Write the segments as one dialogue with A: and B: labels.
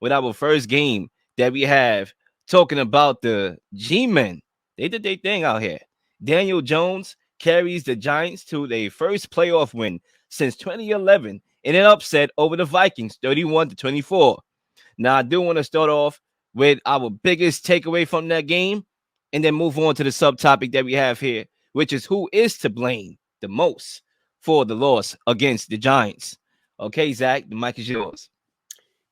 A: with our first game that we have talking about the G-Men. They did their thing out here. Daniel Jones carries the Giants to their first playoff win since 2011 in an upset over the Vikings, 31-24. Now, I do want to start off with our biggest takeaway from that game and then move on to the subtopic that we have here, which is who is to blame the most for the loss against the Giants. Okay, Zach, the mic is yours.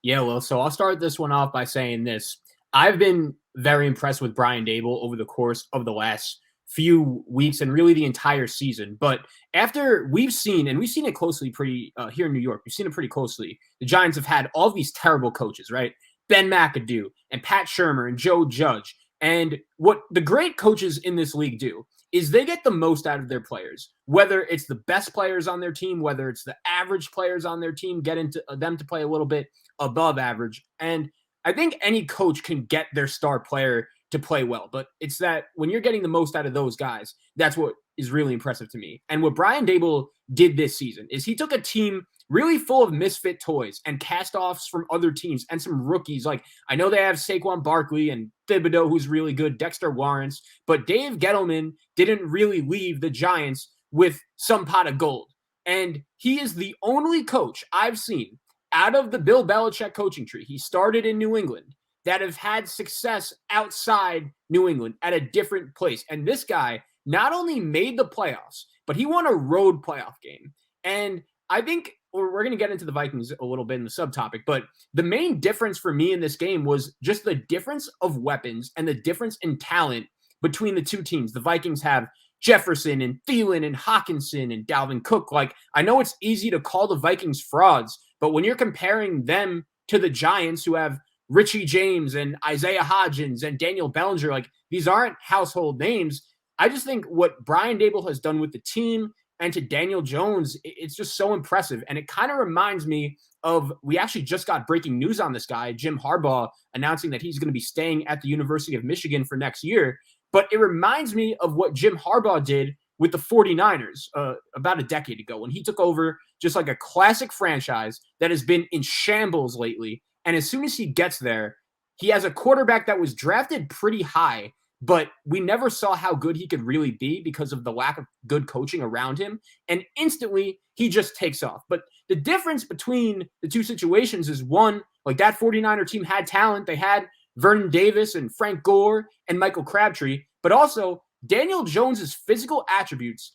B: Yeah, well, so I'll start this one off by saying this. I've been very impressed with Brian Dable over the course of the last few weeks and really the entire season. But after we've seen it closely pretty here in New York, we've seen it pretty closely. The Giants have had all these terrible coaches, right? Ben McAdoo and Pat Shermer and Joe Judge. And what the great coaches in this league do is they get the most out of their players, whether it's the best players on their team, whether it's the average players on their team, get into them to play a little bit above average. And I think any coach can get their star player to play well, but it's that when you're getting the most out of those guys, that's what is really impressive to me. And what Brian Dable did this season is he took a team really full of misfit toys and cast-offs from other teams and some rookies. Like, I know they have Saquon Barkley and Thibodeau, who's really good, Dexter Lawrence, but Dave Gettleman didn't really leave the Giants with some pot of gold. And he is the only coach I've seen out of the Bill Belichick coaching tree. He started in New England that have had success outside New England at a different place. And this guy not only made the playoffs, but he won a road playoff game. And I think we're going to get into the Vikings a little bit in the subtopic, but the main difference for me in this game was just the difference of weapons and the difference in talent between the two teams. The Vikings have Jefferson and Thielen and Hawkinson and Dalvin Cook. Like, I know it's easy to call the Vikings frauds, but when you're comparing them to the Giants, who have Richie James and Isaiah Hodgins and Daniel Bellinger, like, these aren't household names. I just think what Brian Dable has done with the team and to Daniel Jones, it's just so impressive. And it kind of reminds me of, we actually just got breaking news on this guy, Jim Harbaugh, announcing that he's going to be staying at the University of Michigan for next year. But it reminds me of what Jim Harbaugh did with the 49ers about a decade ago when he took over just like a classic franchise that has been in shambles lately. And as soon as he gets there, he has a quarterback that was drafted pretty high, but we never saw how good he could really be because of the lack of good coaching around him. And instantly, he just takes off. But the difference between the two situations is, one, like, that 49er team had talent. They had Vernon Davis and Frank Gore and Michael Crabtree. But also, Daniel Jones's physical attributes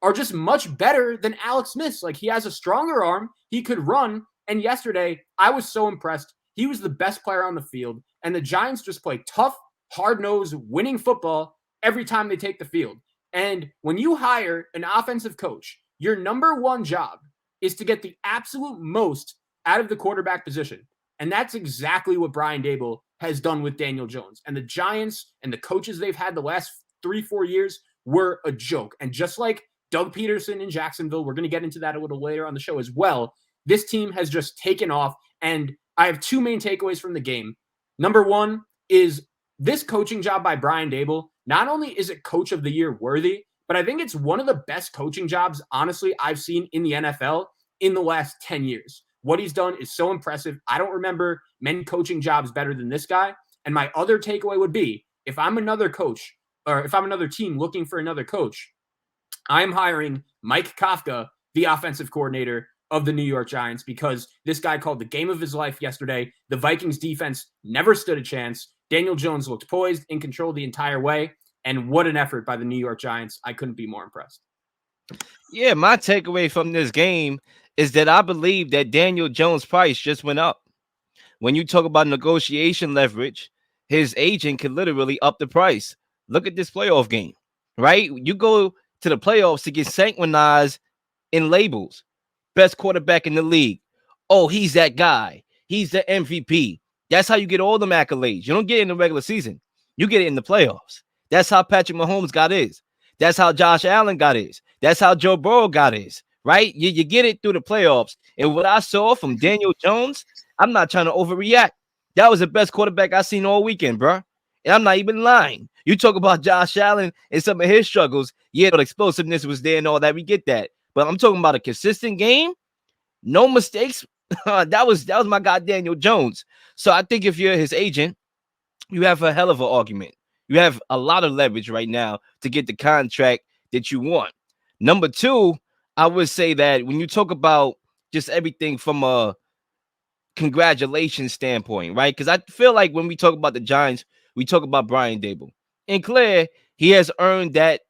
B: are just much better than Alex Smith's. Like, he has a stronger arm. He could run. And yesterday, I was so impressed. He was the best player on the field. And the Giants just play tough, hard-nosed, winning football every time they take the field. And when you hire an offensive coach, your number one job is to get the absolute most out of the quarterback position. And that's exactly what Brian Dable has done with Daniel Jones. And the Giants and the coaches they've had the last 3-4 years were a joke. And just like Doug Peterson in Jacksonville, we're going to get into that a little later on the show as well, this team has just taken off. And I have two main takeaways from the game. Number one is this coaching job by Brian Dable. Not only is it coach of the year worthy, but I think it's one of the best coaching jobs, honestly, I've seen in the NFL in the last 10 years. What he's done is so impressive. I don't remember many coaching jobs better than this guy. And my other takeaway would be, if I'm another coach, or if I'm another team looking for another coach, I'm hiring Mike Kafka, the offensive coordinator of the New York Giants, because this guy called the game of his life yesterday. The Vikings defense never stood a chance. Daniel Jones looked poised, in control the entire way. And what an effort by the New York Giants. I couldn't be more impressed.
A: Yeah, my takeaway from this game is that I believe that Daniel Jones' price just went up. When you talk about negotiation leverage, his agent can literally up the price. Look at this playoff game, right? You go to the playoffs to get synchronized in labels. Best quarterback in the league. Oh, he's that guy. He's the MVP. That's how you get all them accolades. You don't get it in the regular season. You get it in the playoffs. That's how Patrick Mahomes got his. That's how Josh Allen got his. That's how Joe Burrow got his, right? You get it through the playoffs. And what I saw from Daniel Jones, I'm not trying to overreact. That was the best quarterback I seen all weekend, bro. And I'm not even lying. You talk about Josh Allen and some of his struggles. Yeah, the explosiveness was there and all that. We get that. But I'm talking about a consistent game. No mistakes That was my guy Daniel Jones. So I think if you're his agent, you have a hell of an argument. You have a lot of leverage right now to get the contract that you want. Number two, I would say that when you talk about just everything from a congratulations standpoint, right? Because I feel like when we talk about the Giants, we talk about Brian Dable. And Claire, he has earned that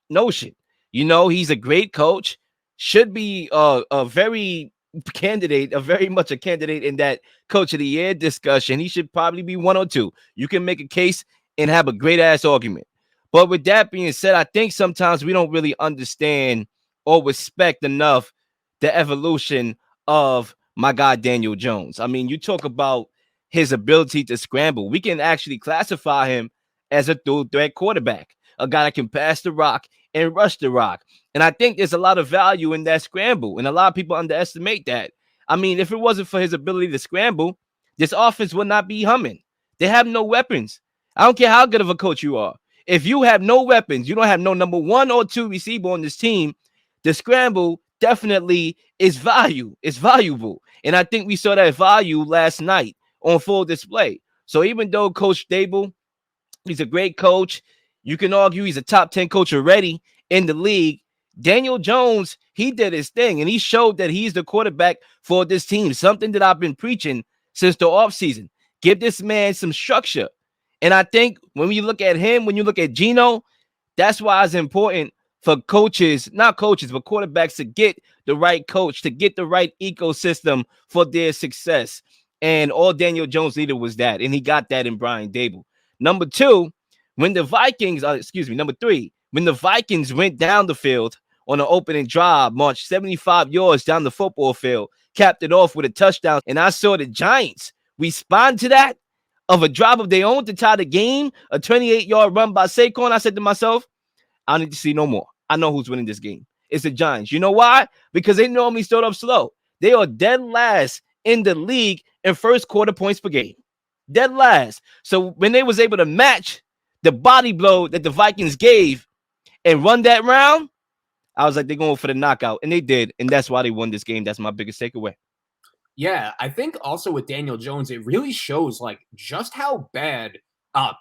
A: notion. You know, he's a great coach, should be a very candidate, a very much a candidate in that coach of the year discussion. He should probably be one or two. You can make a case and have a great ass argument. But with that being said, I think sometimes we don't really understand or respect enough the evolution of my guy Daniel Jones. I mean, you talk about his ability to scramble. We can actually classify him as a dual threat quarterback, a guy that can pass the rock and rush the rock. And I think there's a lot of value in that scramble, and a lot of people underestimate that. I mean, if it wasn't for his ability to scramble, this offense would not be humming. They have no weapons. I don't care how good of a coach you are. If you have no weapons, you don't have no number one or two receiver on this team, the scramble definitely is value. It's valuable. And I think we saw that value last night on full display. So even though Coach Dable, he's a great coach, you can argue he's a top 10 coach already in the league. Daniel Jones, he did his thing, and he showed that he's the quarterback for this team, something that I've been preaching since the offseason. Give this man some structure. And I think when you look at him, when you look at Geno, that's why it's important for coaches, not coaches, but quarterbacks to get the right coach, to get the right ecosystem for their success. And all Daniel Jones needed was that. And he got that in Brian Dable. Number two, when the Vikings, number three, when the Vikings went down the field on an opening drive, marched 75 yards down the football field, capped it off with a touchdown. And I saw the Giants respond to that of a drive of their own to tie the game, a 28-yard run by Saquon. I said to myself, I need to see no more. I know who's winning this game. It's the Giants. You know why? Because they normally start up slow. They are dead last in the league in first quarter points per game. Dead last. So when they was able to match the body blow that the Vikings gave and run that round, I was like, they're going for the knockout. And they did. And that's why they won this game. That's my biggest takeaway.
B: Yeah, I think also with Daniel Jones, it really shows like just how bad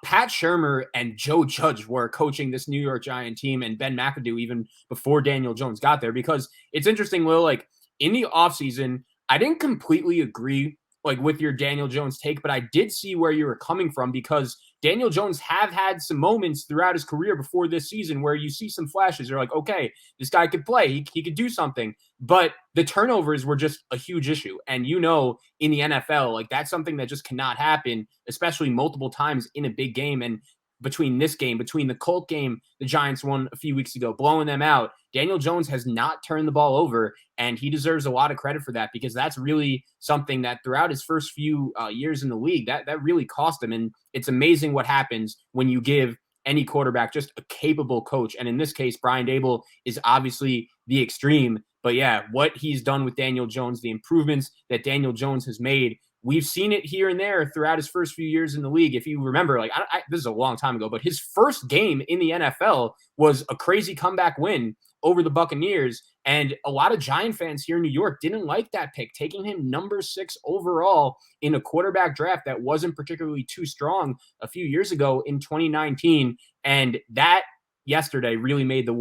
B: Pat Shermer and Joe Judge were coaching this New York Giant team, and Ben McAdoo even before Daniel Jones got there. Because it's interesting, Will, like in the offseason, I didn't completely agree like with your Daniel Jones take, but I did see where you were coming from, because Daniel Jones have had some moments throughout his career before this season where you see some flashes. You're like, okay, this guy could play. He could do something. But the turnovers were just a huge issue. And you know, in the NFL, like that's something that just cannot happen, especially multiple times in a big game. And between this game, between the Colt game the Giants won a few weeks ago, blowing them out, Daniel Jones has not turned the ball over, and he deserves a lot of credit for that, because that's really something that throughout his first few years in the league, that really cost him. And it's amazing what happens when you give any quarterback just a capable coach. And in this case, Brian Dable is obviously the extreme. But yeah, what he's done with Daniel Jones, the improvements that Daniel Jones has made, we've seen it here and there throughout his first few years in the league. If you remember, like this is a long time ago, but his first game in the NFL was a crazy comeback win over the Buccaneers. And a lot of Giant fans here in New York didn't like that pick, taking him number 6 overall in a quarterback draft that wasn't particularly too strong a few years ago in 2019. And that yesterday really made the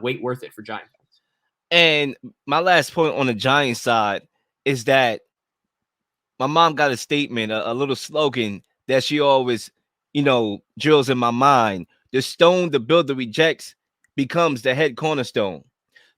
B: wait worth it for Giant fans.
A: And my last point on the Giants side is that my mom got a statement, a little slogan that she always, drills in my mind. The stone the builder rejects becomes the head cornerstone.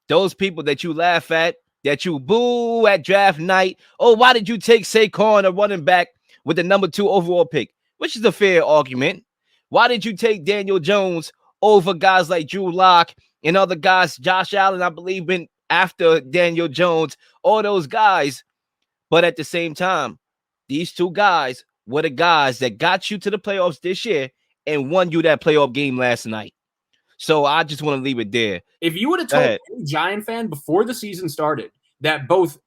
A: Those people that you laugh at, that you boo at draft night. Oh, why did you take Saquon, a running back, with the number 2 overall pick? Which is a fair argument. Why did you take Daniel Jones over guys like Drew Lock and other guys, Josh Allen, I believe, been after Daniel Jones, all those guys? But at the same time, these two guys were the guys that got you to the playoffs this year and won you that playoff game last night. So I just want to leave it there.
B: If you would have told any Giant fan before the season started that both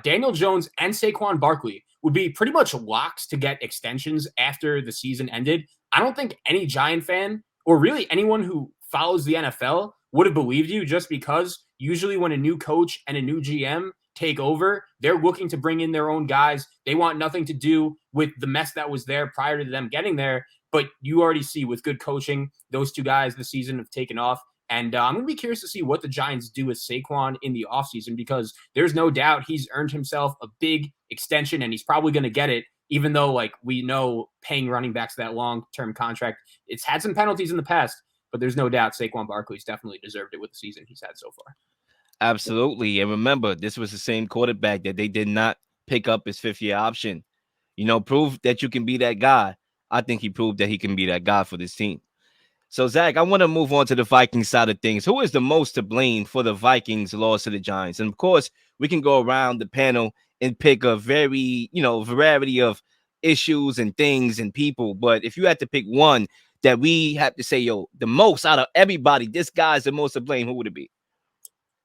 B: Daniel Jones and Saquon Barkley would be pretty much locks to get extensions after the season ended, I don't think any Giant fan, or really anyone who follows the NFL, would have believed you, just because usually when a new coach and a new GM take over. They're looking to bring in their own guys. They want nothing to do with the mess that was there prior to them getting there. But you already see with good coaching, those two guys this season have taken off. And I'm going to be curious to see what the Giants do with Saquon in the offseason, because there's no doubt he's earned himself a big extension, and he's probably going to get it, even though, like, we know paying running backs that long-term contract, it's had some penalties in the past, but there's no doubt Saquon Barkley's definitely deserved it with the season he's had so far.
A: Absolutely. And remember, this was the same quarterback that they did not pick up his fifth-year option. Prove that you can be that guy. I think he proved that he can be that guy for this team. So, Zach, I want to move on to the Vikings side of things. Who is the most to blame for the Vikings' loss to the Giants? And, of course, we can go around the panel and pick a very, variety of issues and things and people. But if you had to pick one that we have to say, the most out of everybody, this guy's the most to blame, who would it be?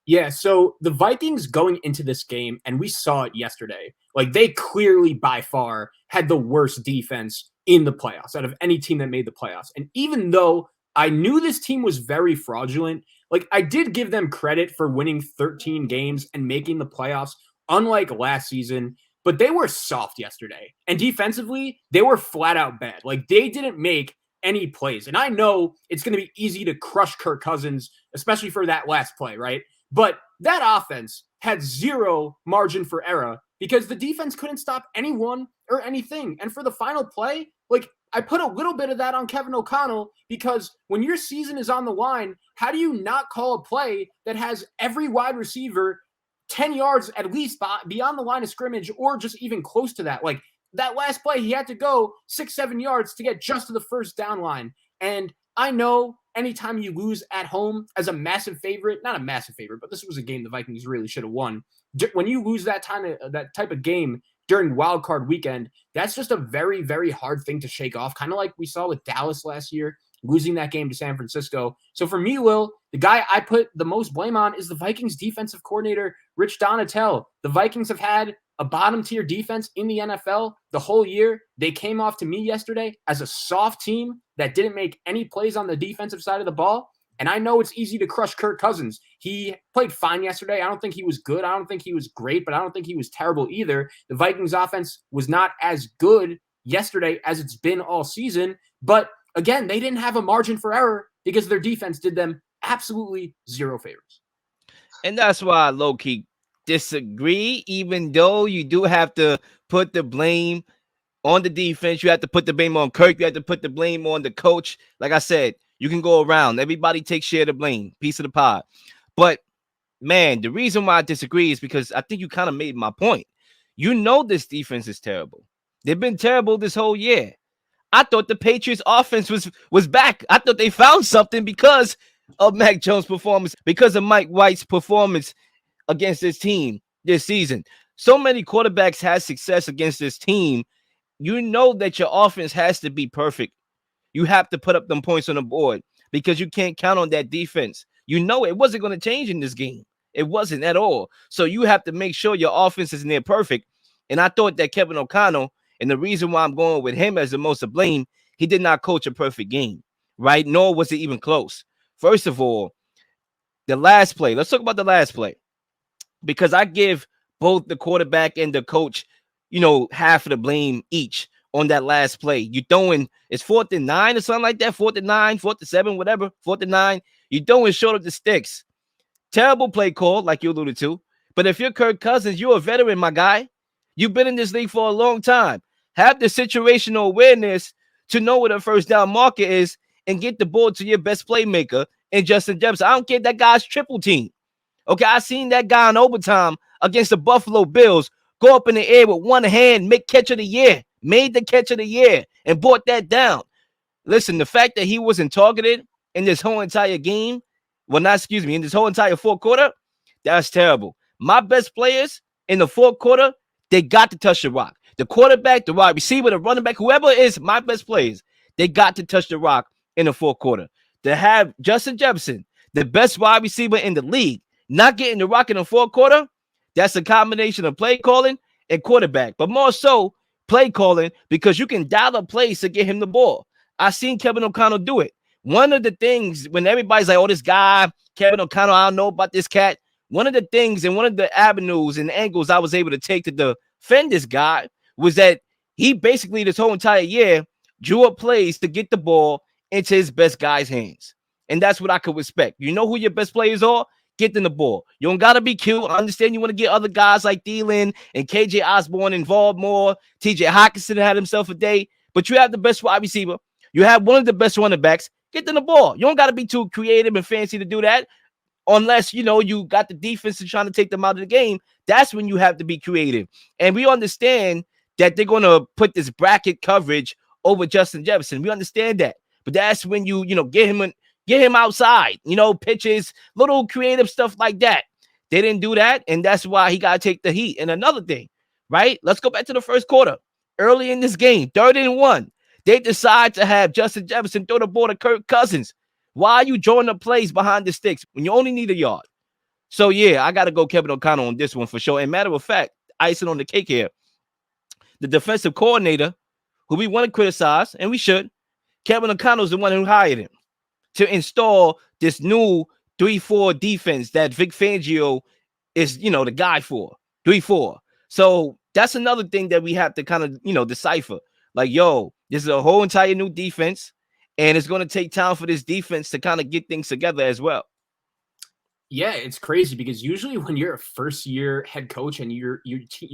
B: Yeah, so the Vikings going into this game, and we saw it yesterday, like, they clearly by far had the worst defense in the playoffs out of any team that made the playoffs. And even though I knew this team was very fraudulent, like, I did give them credit for winning 13 games and making the playoffs, unlike last season, but they were soft yesterday. And defensively, they were flat out bad. Like, they didn't make any plays. And I know it's going to be easy to crush Kirk Cousins, especially for that last play, right? But that offense had zero margin for error because the defense couldn't stop anyone or anything. And for the final play, like, I put a little bit of that on Kevin O'Connell, because when your season is on the line, how do you not call a play that has every wide receiver 10 yards at least beyond the line of scrimmage, or just even close to that? Like, that last play, he had to go 6-7 yards to get just to the first down line. And I know anytime you lose at home as a massive favorite, not a massive favorite, but this was a game the Vikings really should have won. When you lose that type of game during wild card weekend, that's just a very, very hard thing to shake off. Kind of like we saw with Dallas last year, losing that game to San Francisco. So for me, Will, the guy I put the most blame on is the Vikings defensive coordinator, Rich Donatel. The Vikings have had a bottom tier defense in the NFL the whole year. They came off to me yesterday as a soft team that didn't make any plays on the defensive side of the ball. And I know it's easy to crush Kirk Cousins. He played fine yesterday. I don't think he was good. I don't think he was great, but I don't think he was terrible either. The Vikings offense was not as good yesterday as it's been all season. But again, they didn't have a margin for error because their defense did them absolutely zero favors.
A: And that's why I low-key disagree, even though you do have to put the blame on the defense. You have to put the blame on Kirk. You have to put the blame on the coach. Like I said, you can go around. Everybody takes share of the blame, piece of the pie. But, man, the reason why I disagree is because I think you kind of made my point. This defense is terrible. They've been terrible this whole year. I thought the Patriots offense was back. I thought they found something because of Mac Jones' performance, because of Mike White's performance against this team this season. So many quarterbacks had success against this team. You know that your offense has to be perfect. You have to put up them points on the board because you can't count on that defense. You know it wasn't going to change in this game. It wasn't at all. So you have to make sure your offense is near perfect. And I thought that Kevin O'Connell, and the reason why I'm going with him as the most to blame, he did not coach a perfect game, right? Nor was it even close. First of all, the last play. Let's talk about the last play, because I give both the quarterback and the coach, half of the blame each on that last play. You throwing, it's 4th and 9 or something like that, 4th and 9, 4th and 7, whatever, 4th and 9. You throwing short of the sticks. Terrible play call, like you alluded to. But if you're Kirk Cousins, you're a veteran, my guy. You've been in this league for a long time. Have the situational awareness to know what a first down marker is and get the ball to your best playmaker in Justin Jefferson. I don't care if that guy's triple team. Okay, I seen that guy in overtime against the Buffalo Bills go up in the air with one hand, make catch of the year, made the catch of the year, and brought that down. Listen, the fact that he wasn't targeted in this whole entire game, in this whole entire fourth quarter, that's terrible. My best players in the fourth quarter, they got to touch the rock. The quarterback, the wide receiver, the running back, whoever is my best players, they got to touch the rock in the fourth quarter. To have Justin Jefferson, the best wide receiver in the league, not getting the rock in the fourth quarter, that's a combination of play calling and quarterback, but more so play calling, because you can dial up plays to get him the ball. I seen Kevin O'Connell do it. One of the things when everybody's like, oh, this guy, Kevin O'Connell, I don't know about this cat. one of the things and one of the avenues and angles I was able to take to defend this guy was that he basically this whole entire year drew up plays to get the ball into his best guy's hands. And that's what I could respect. You know who your best players are? Get them the ball. You don't got to be cute. I understand you want to get other guys like Thielen and KJ Osborne involved more. TJ Hawkinson had himself a day. But you have the best wide receiver. You have one of the best running backs. Get them the ball. You don't got to be too creative and fancy to do that. Unless, you got the defense and trying to take them out of the game. That's when you have to be creative. And we understand that they're going to put this bracket coverage over Justin Jefferson. We understand that. But that's when you get him outside, pitches, little creative stuff like that. They didn't do that, and that's why he got to take the heat. And another thing, right? Let's go back to the first quarter. Early in this game, 3rd-and-1, they decide to have Justin Jefferson throw the ball to Kirk Cousins. Why are you drawing up plays behind the sticks when you only need a yard? So, yeah, I got to go Kevin O'Connell on this one for sure. And matter of fact, icing on the cake here, the defensive coordinator, who we want to criticize, and we should, Kevin O'Connell is the one who hired him to install this new 3-4 defense that Vic Fangio is, the guy for. 3-4. So that's another thing that we have to kind of, decipher. Like, this is a whole entire new defense, and it's going to take time for this defense to kind of get things together as well.
B: Yeah, it's crazy because usually when you're a first-year head coach and your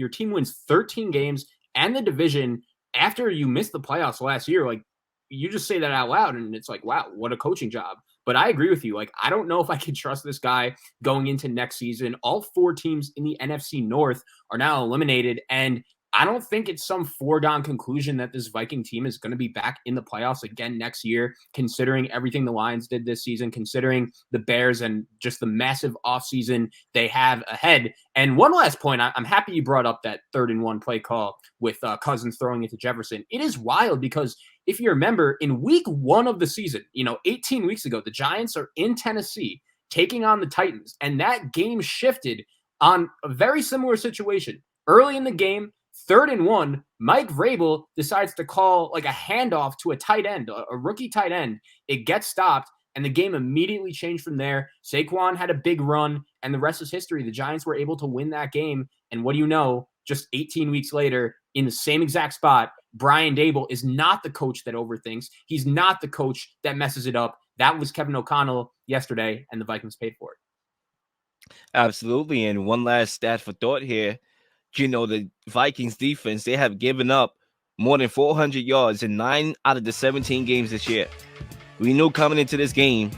B: team wins 13 games and the division after you missed the playoffs last year, like, you just say that out loud and it's like, wow, what a coaching job. But I agree with you. Like, I don't know if I can trust this guy going into next season. All 4 teams in the NFC North are now eliminated, and I don't think it's some foregone conclusion that this Viking team is going to be back in the playoffs again next year, considering everything the Lions did this season, considering the Bears and just the massive offseason they have ahead. And one last point, I'm happy you brought up that 3rd-and-1 play call with Cousins throwing it to Jefferson. It is wild because if you remember, in week 1 of the season, 18 weeks ago, the Giants are in Tennessee taking on the Titans, and that game shifted on a very similar situation. Early in the game, 3rd-and-1, Mike Vrabel decides to call like a handoff to a tight end, a rookie tight end. It gets stopped, and the game immediately changed from there. Saquon had a big run, and the rest is history. The Giants were able to win that game, and what do you know? Just 18 weeks later, in the same exact spot, Brian Daboll is not the coach that overthinks. He's not the coach that messes it up. That was Kevin O'Connell yesterday, and the Vikings paid for it.
A: Absolutely. And one last stat for thought here. The Vikings defense, they have given up more than 400 yards in 9 out of the 17 games this year. We knew coming into this game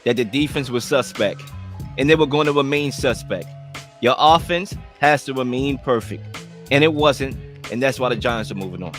A: that the defense was suspect, and they were going to remain suspect. Your offense has to remain perfect, and it wasn't, and that's why the Giants are moving on.